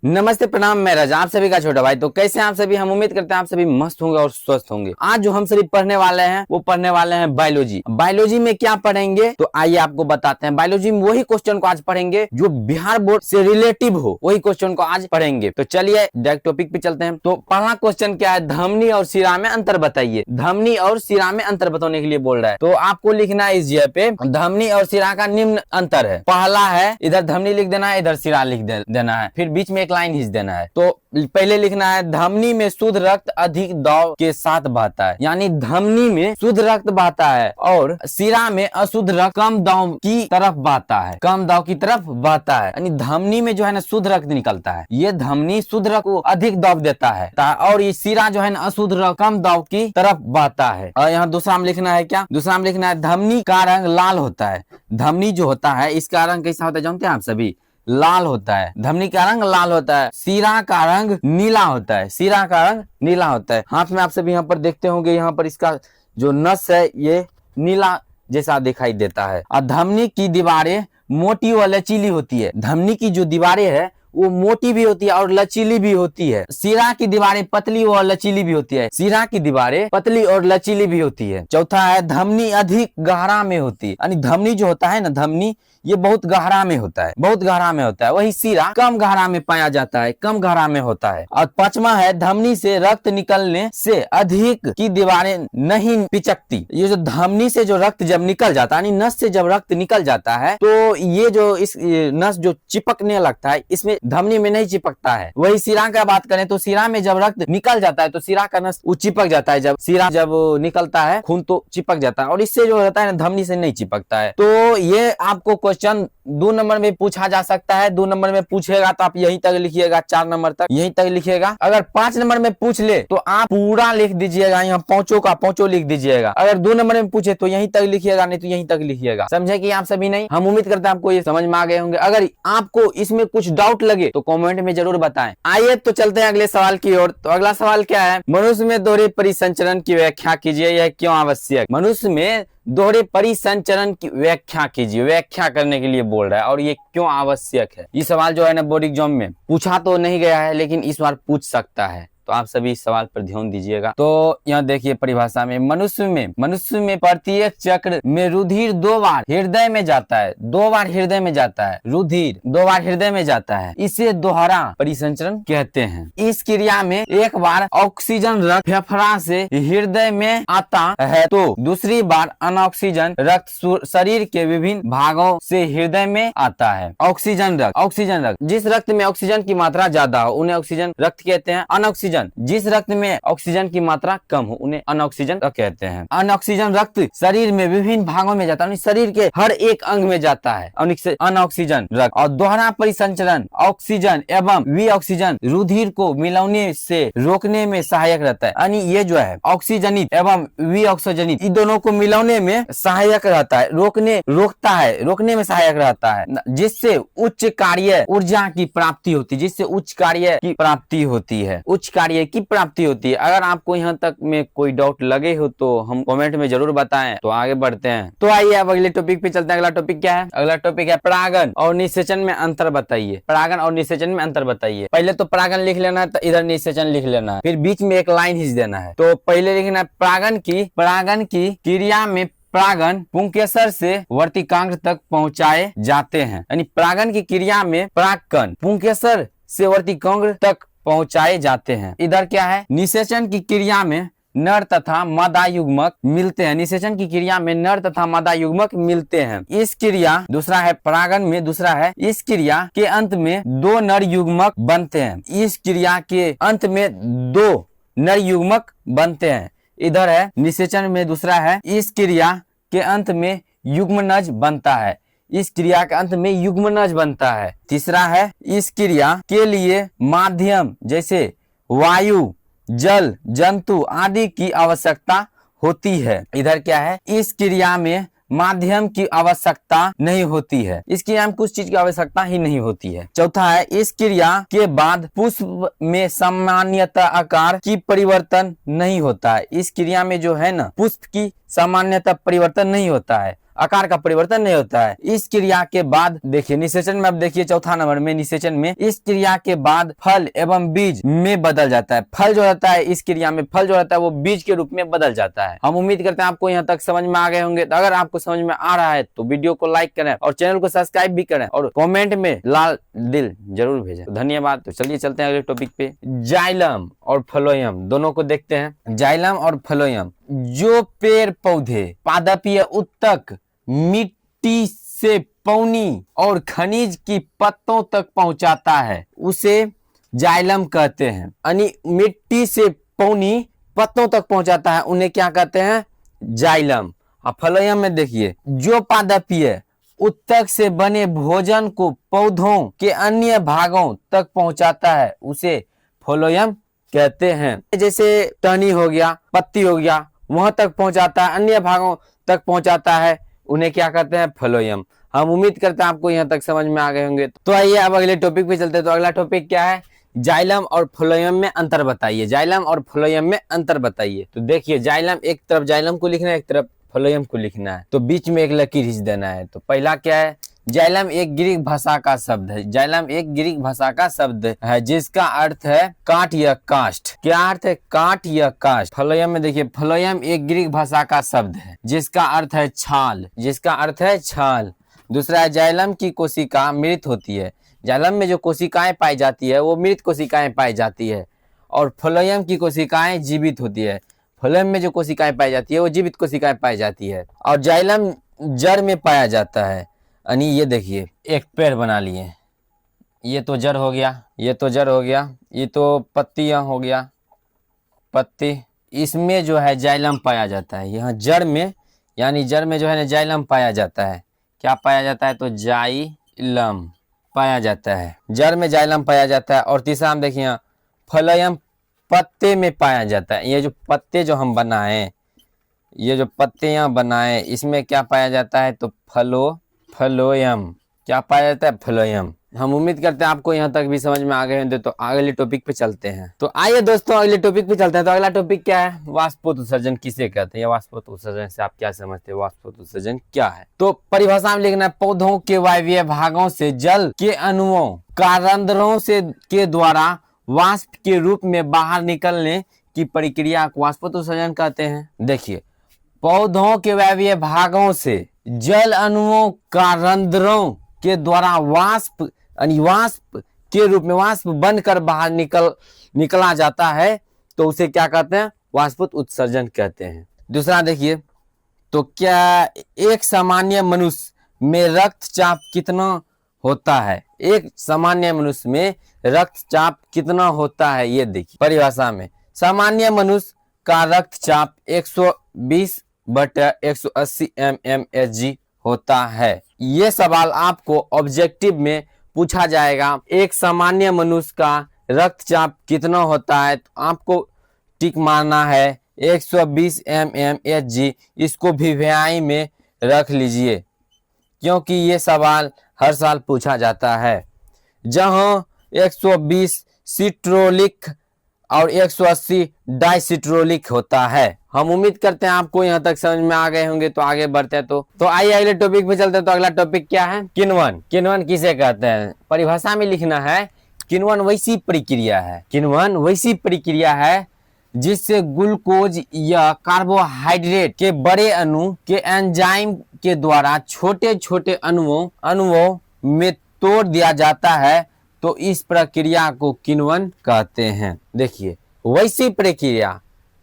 नमस्ते प्रणाम, मैं राजा, आप सभी का छोटा भाई। तो कैसे हैं आप सभी? हम उम्मीद करते हैं आप सभी मस्त होंगे और स्वस्थ होंगे। आज जो हम सभी पढ़ने वाले हैं वो पढ़ने वाले हैं बायोलॉजी। बायोलॉजी में क्या पढ़ेंगे तो आइए आपको बताते हैं। बायोलॉजी में वही क्वेश्चन को आज पढ़ेंगे जो बिहार बोर्ड से रिलेटिव हो, वही क्वेश्चन को आज पढ़ेंगे। तो चलिए डायरेक्ट टॉपिक पे चलते हैं। तो पहला क्वेश्चन क्या है? धमनी और सिरा में अंतर बताइए। धमनी और सिरा में अंतर बताने के लिए बोल रहा है। तो आपको लिखना है इस जगह पे धमनी और सिरा का निम्न अंतर है। पहला है, इधर धमनी लिख देना है, इधर सिरा लिख देना है, फिर बीच में एक लाइन खींच देना है। तो पहले लिखना है धमनी में शुद्ध रक्त अधिक दबाव के साथ बहता है, यानी धमनी में शुद्ध रक्त बहता है और सिरा में अशुद्ध रक्त कम दबाव की तरफ बहता है, कम दबाव की तरफ बहता है। यानी धमनी में जो है ना शुद्ध रक्त निकलता है, ये धमनी शुद्ध रक्त को अधिक दबाव देता है और ये सिरा जो है ना अशुद्ध रक्त कम दबाव की तरफ बहता है। और यहाँ दूसरा में लिखना है क्या? दूसरा में लिखना है धमनी का रंग लाल होता है। धमनी जो होता है इसका रंग कैसा होता है जानते हैं आप सभी? लाल होता है। धमनी का रंग लाल होता है, सिरा का रंग नीला होता है। सिरा का रंग नीला होता है। हाथ में आप सभी यहाँ पर देखते होंगे, यहाँ पर इसका जो नस है ये नीला जैसा दिखाई देता है। और धमनी की दीवारें मोटी व लचीली होती है। धमनी की जो दीवारें है वो मोटी भी होती है और लचीली भी होती है। सिरा की दीवारें पतली और लचीली भी होती है। सिरा की दीवारें पतली और लचीली भी होती है। चौथा है धमनी अधिक गहरा में होती है, यानी धमनी जो होता है ना, धमनी ये बहुत गहरा में होता है, बहुत गहरा में होता है। वही सिरा कम गहरा में पाया जाता है, कम गहरा में होता है। और पांचवा है धमनी से रक्त निकलने से अधिक की दीवारें नहीं पिचकती। ये जो धमनी से जो रक्त जब निकल जाता है, यानी नस से जब रक्त निकल जाता है तो ये जो इस नस जो चिपकने लगता है इसमें धमनी में नहीं चिपकता है। वही सिरा का बात करें तो सिरा में जब रक्त निकल जाता है तो सिरा का नस वो चिपक जाता है। जब सिरा जब निकलता है खून तो चिपक जाता है और इससे जो रहता है ना धमनी से नहीं चिपकता है। तो ये आपको क्वेश्चन 2 नंबर में पूछा जा सकता है। 2 नंबर में पूछेगा तो आप यहीं तक लिखिएगा, 4 नंबर तक यहीं तक लिखिएगा। अगर 5 नंबर में पूछ ले तो आप पूरा लिख दीजिएगा, यहाँ पांचों का पांचों लिख दीजिएगा। अगर 2 नंबर में पूछे तो यहीं तक लिखिएगा, नहीं तो यहीं तक लिखिएगा। समझे कि आप सभी? नहीं, हम उम्मीद करते हैं आपको ये समझ में आ गए होंगे। अगर आपको इसमें कुछ डाउट लगे तो कमेंट में जरूर बताएं। आइए तो चलते हैं अगले सवाल की ओर। तो अगला सवाल क्या है? मनुष्य में दोहरे परिसंचरण की व्याख्या कीजिए, यह क्यों आवश्यक? मनुष्य में दोहरे परिसंचरण की व्याख्या कीजिए, व्याख्या करने के लिए बोल रहा है और ये क्यों आवश्यक है। ये सवाल जो है ना बोर्ड एग्जाम में पूछा तो नहीं गया है लेकिन इस बार पूछ सकता है, तो आप सभी इस सवाल पर ध्यान दीजिएगा। तो यहाँ देखिए परिभाषा में मनुष्य में प्रत्येक चक्र में रुधिर 2 बार हृदय में जाता है। 2 बार हृदय में जाता है, रुधिर 2 बार हृदय में जाता है। इसे दोहरा परिसंचरण कहते हैं। इस क्रिया में एक बार ऑक्सीजन रक्त फेफड़ा से हृदय में आता है तो दूसरी बार अनऑक्सीजन रक्त शरीर के विभिन्न भागों से हृदय में आता है। ऑक्सीजन रक्त जिस रक्त में ऑक्सीजन की मात्रा ज्यादा हो उन्हें ऑक्सीजन रक्त कहते हैं। अनऑक्सीजन जिस रक्त में ऑक्सीजन की मात्रा कम हो उन्हें अनऑक्सीजन रक्त कहते हैं। अनऑक्सीजन रक्त शरीर में विभिन्न भागों में जाता है, शरीर के हर एक अंग में जाता है अनऑक्सीजन रक्त। और दोहरा परिसंचरण ऑक्सीजन एवं विऑक्सीजन रुधिर को मिलाने से रोकने में सहायक रहता है। यानी ये जो है ऑक्सीजनित एवं विऑक्सीजनित इन दोनों को मिलाने में सहायक रहता है, रोकने में सहायक रहता है, जिससे उच्च कार्य ऊर्जा की प्राप्ति होती है, जिससे उच्च कार्य की प्राप्ति होती है, उच्च कार्य की प्राप्ति होती है। अगर आपको यहाँ तक में कोई डाउट लगे हो तो हम कमेंट में जरूर बताएं। तो आगे बढ़ते हैं। तो आइए अब अगले टॉपिक पे चलते हैं। अगला टॉपिक क्या है? अगला टॉपिक है परागन और निषेचन में अंतर बताइए। परागन और निषेचन में अंतर बताइए। पहले तो परागन लिख लेना है, तो इधर निषेचन लिख लेना है, फिर बीच में एक लाइन खींच देना है। तो पहले लिखना है परागन की क्रिया में परागन पुंकेसर से वर्तिकाग्र तक पहुंचाए जाते हैं। यानी परागन की क्रिया में परागकण पुंकेसर से वर्तिकाग्र तक पहुंचाए जाते हैं। इधर क्या है? निषेचन की क्रिया में नर तथा मादा युग्मक मिलते हैं। निषेचन की क्रिया में नर तथा मादा युग्मक मिलते हैं। इस क्रिया दूसरा है परागन में, दूसरा है इस क्रिया के अंत में 2 नर युग्मक बनते हैं। इस क्रिया के अंत में 2 नर युग्मक बनते हैं। इधर है निषेचन में, दूसरा है इस क्रिया के अंत में युग्मनज बनता है। इस क्रिया के अंत में युग्मनज बनता है। तीसरा है इस क्रिया के लिए माध्यम जैसे वायु, जल, जंतु आदि की आवश्यकता होती है। इधर क्या है? इस क्रिया में माध्यम की आवश्यकता नहीं होती है। इस क्रिया में कुछ चीज की आवश्यकता ही नहीं होती है। चौथा है इस क्रिया के बाद पुष्प में सामान्यतः आकार की परिवर्तन नहीं होता है। इस क्रिया में जो है ना पुष्प की सामान्यतः परिवर्तन नहीं होता है। आकार का परिवर्तन नहीं होता है। इस क्रिया के बाद देखिए निषेचन में, अब देखिए चौथा नंबर में निषेचन में इस क्रिया के बाद फल एवं बीज में बदल जाता है। फल जो रहता है इस क्रिया में, फल जो रहता है वो बीज के रूप में बदल जाता है। हम उम्मीद करते हैं आपको यहाँ तक समझ में आ गए होंगे। तो अगर आपको समझ में आ रहा है तो वीडियो को लाइक करें और चैनल को सब्सक्राइब भी करें और कमेंट में लाल दिल जरूर भेजें। तो धन्यवाद। तो चलिए चलते हैं अगले टॉपिक पे। जाइलम और फ्लोएम दोनों को देखते हैं। जाइलम और फ्लोएम, जो पेड़ पौधे पादपीय उत्तक मिट्टी से पौनी और खनिज की पत्तों तक पहुंचाता है उसे जाइलम कहते हैं। यानी मिट्टी से पौनी पत्तों तक पहुंचाता है उन्हें क्या कहते हैं? जाइलम। और फ्लोएम में देखिए, जो पादपीय उत्तक से बने भोजन को पौधों के अन्य भागों तक पहुंचाता है उसे फ्लोएम कहते हैं। जैसे टहनी हो गया, पत्ती हो गया, वहां तक पहुंचाता है, अन्य भागों तक पहुंचाता है, उन्हें क्या कहते हैं? फ्लोएम। हम उम्मीद करते हैं आपको यहाँ तक समझ में आ गए होंगे। तो आइए अब अगले टॉपिक पे चलते हैं। तो अगला टॉपिक क्या है? जाइलम और फ्लोएम में अंतर बताइए। जाइलम और फ्लोएम में अंतर बताइए। तो देखिए, जाइलम एक तरफ जाइलम को लिखना है, एक तरफ फ्लोएम को लिखना है, तो बीच में एक लकीर खींच देना है। तो पहला क्या है? जाइलम एक ग्रीक भाषा का शब्द है। जाइलम एक ग्रीक भाषा का शब्द है जिसका अर्थ है काट या कास्ट। क्या अर्थ है? काट या कास्ट। फ्लोएम में देखिए, फ्लोएम एक ग्रीक भाषा का शब्द है जिसका अर्थ है छाल। जिसका अर्थ है छाल। दूसरा है, जाइलम की कोशिका मृत होती है। जाइलम में जो कोशिकाएं पाई जाती है वो मृत कोशिकाएं पाई जाती है और फ्लोएम की कोशिकाएं जीवित होती है। फ्लोएम में जो कोशिकाएं पाई जाती है वो जीवित कोशिकाएं पाई जाती है। और जाइलम जड़ में पाया जाता है। यानी ये देखिए, एक पेड़ बना लिए, ये तो जड़ हो गया, ये तो जड़ हो गया, ये तो पत्तियां हो गया, पत्ती, इसमें जो है जाइलम पाया जाता है। यहाँ जड़ में, यानी जड़ में जो है ना जाइलम पाया जाता है। क्या पाया जाता है? तो जाइलम पाया जाता है, जड़ में जाइलम पाया जाता है। और तीसरा हम देखिए, फ्लोएम पत्ते में पाया जाता है। ये जो पत्ते जो हम बनाए, ये जो पत्ते यहाँ बनाए, इसमें क्या पाया जाता है? तो फ्लोएम। क्या पाया जाता है? फ्लोएम। हम उम्मीद करते हैं आपको यहाँ तक भी समझ में आ गए होंगे। तो अगले टॉपिक पे चलते हैं। तो आइए दोस्तों अगले टॉपिक पे चलते हैं। तो अगला टॉपिक क्या है? वाष्पोत्सर्जन किसे कहते हैं? वाष्पोत्सर्जन से आप क्या समझते हैं? वाष्पोत्सर्जन क्या है? तो परिभाषा में लिखना है, पौधों के वायवीय भागों से जल के अणुओं का रंध्रों से के द्वारा वाष्प के रूप में बाहर निकलने की प्रक्रिया को वाष्पोत्सर्जन कहते हैं। देखिए, पौधों के वायवीय भागों से जल अणुओं का रंध्रों के द्वारा वाष्प के रूप में वाष्प बनकर बाहर निकला जाता है तो उसे क्या कहते हैं? वाष्पोत उत्सर्जन कहते हैं। दूसरा देखिए, तो क्या एक सामान्य मनुष्य में रक्तचाप कितना होता है? एक सामान्य मनुष्य में रक्तचाप कितना होता है? ये देखिए परिभाषा में, सामान्य मनुष्य का रक्तचाप 120/180 mmHg होता है। ये सवाल आपको ऑब्जेक्टिव में पूछा जाएगा, एक सामान्य मनुष्य का रक्तचाप कितना होता है? तो आपको टिक मारना है 120 mmHg। इसको वीवीआई में रख लीजिए क्योंकि ये सवाल हर साल पूछा जाता है। जहां 120 सिट्रोलिक और 180 डाइसिट्रोलिक होता है। हम उम्मीद करते हैं आपको यहाँ तक समझ में आ गए होंगे। तो आगे बढ़ते हैं। तो आइए अगले टॉपिक पे चलते हैं। तो अगला टॉपिक क्या है? किण्वन। किण्वन किसे कहते हैं? परिभाषा में लिखना है, किण्वन वैसी प्रक्रिया है, किण्वन वैसी प्रक्रिया है जिससे ग्लूकोज या कार्बोहाइड्रेट के बड़े अणु के एंजाइम के द्वारा छोटे छोटे अणुओं में तोड़ दिया जाता है। तो इस प्रक्रिया को किण्वन कहते हैं। देखिए, वैसी प्रक्रिया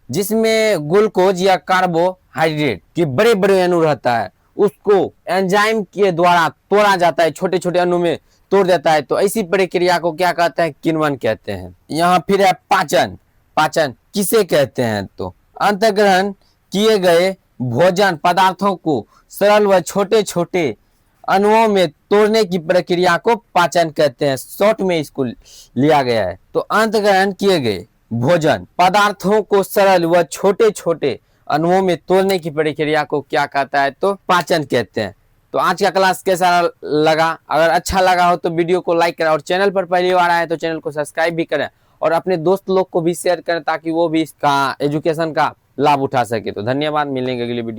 जिसमें ग्लूकोज या कार्बोहाइड्रेट के बड़े बड़े अणु रहता है उसको एंजाइम के द्वारा तोड़ा जाता है, छोटे छोटे अणु में तोड़ देता है। तो ऐसी प्रक्रिया को क्या कहते हैं? किण्वन कहते हैं। यहाँ फिर है पाचन। पाचन किसे कहते हैं? तो अंतर्ग्रहण किए गए भोजन पदार्थों को सरल व छोटे छोटे अणुओं में तोड़ने की प्रक्रिया को पाचन कहते हैं। शॉर्ट में इसको लिया गया है। तो अंतर्ग्रहण किए गए भोजन पदार्थों को सरल व छोटे छोटे अणुओं में तोड़ने की प्रक्रिया को क्या कहता है? तो पाचन कहते हैं। तो आज का क्लास कैसा लगा? अगर अच्छा लगा हो तो वीडियो को लाइक करें और चैनल पर पहली बार आए तो चैनल को सब्सक्राइब भी करें और अपने दोस्त लोग को भी शेयर करें ताकि वो भी इसका एजुकेशन का लाभ उठा सके। तो धन्यवाद, मिलेंगे अगली वीडियो में।